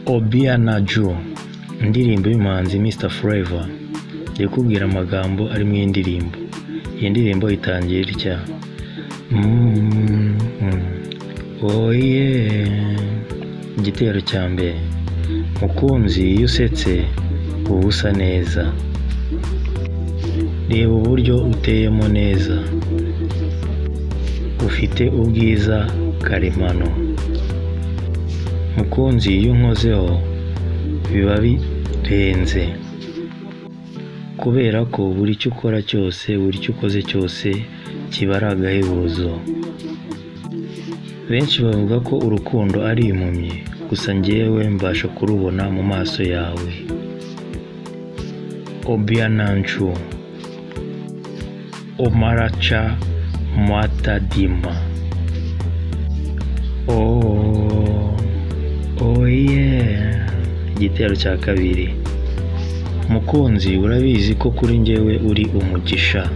Obianaju, indirimbo y'umuhanzi Mr Flavor. Ndikubwira amagambo ari mu indirimbo. Iyi ndirimbo itangiye itya: oh yeah. Igitero cya mbere: mukunzi, iyo usetse uba usa neza. Reba uburyo uteyemo neza, ufite ubwiza karemano. Mukunzi, iyo unkozeho biba birenze, kubera ko buri cyo ukora cyose, buri cyo ukoze cyose kiba ari agahebuzo. Benshi bavuga ko urukundo ari impumyi, gusa njyewe mbasha kurubona mu maso yawe. Obianaju, Omaracha Mwatadima. Oh yeah. Igitero cya kabiri: mukunzi, urabizi ko kuri njyewe uri umugisha.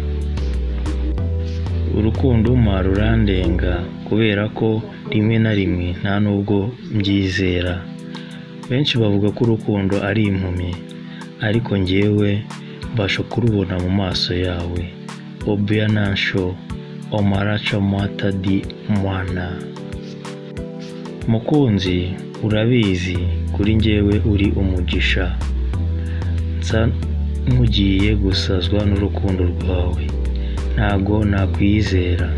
Urukundo umpa rurandenga, kubera ko rimwe na rimwe nta nubwo mbyizera. Benshi bavuga ko urukundo ari impumyi, ariko njyewe mbasha kurubona mu maso yawe. Obianaju, Omaracha Mwatadima. Mukunzi, urabizi kuri njyewe uri umugisha. Nsa nkugiye gusazwa n'urukundo rwawe, ntago nakwizera.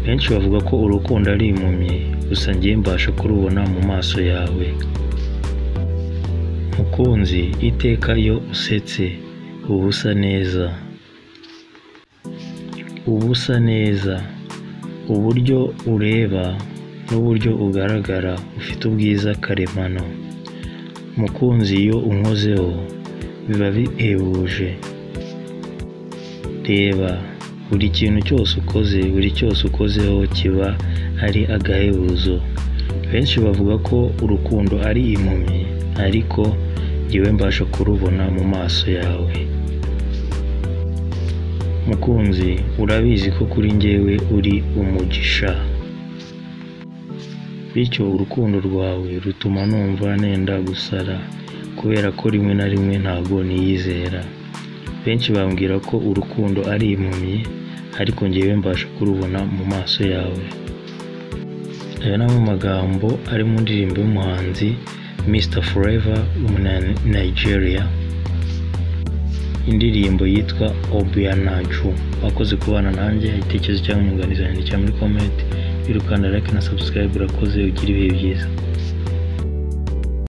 Benshi bavuga ko urukundo ari impumyi, gusa njye mbasha kurubona mu maso yawe. Mukunzi, iteka iyo usetse uba usa neza. Uba usa neza, uburyo ureba n'uburyo ugaragara ufite ubwiza karemano. Mukunzi, iyo unkozeho biba bihebuje. Reba buri kintu cyose ukoze, buri cyose ukozeho kiba ari agahebuzo. Benshi bavuga ko urukundo ari impumyi, ariko njyewe mbasha kurubona mu maso yawe. Mukunzi, urabizi ko kuri njyewe uri umugisha. Bityo urukundo rwawe rutuma numva nenda gusara, kubera ko rimwe na rimwe ntago niyizera. Benshi bambwira ko urukundo ari impumyi, ariko njyewe mbasha kurubona mu maso yawe. Aya ni amagambo ari mu ndirimbo y'umuhanzi Mr Flavor Nigeria. Indirimbo yitwa Obianaju. Wakoze kubana nanjye, igitekerezo cyangwa inyunganizi yandikira muri comment. Birukanda like na subscribe. Urakoze, ugira ibihe byiza.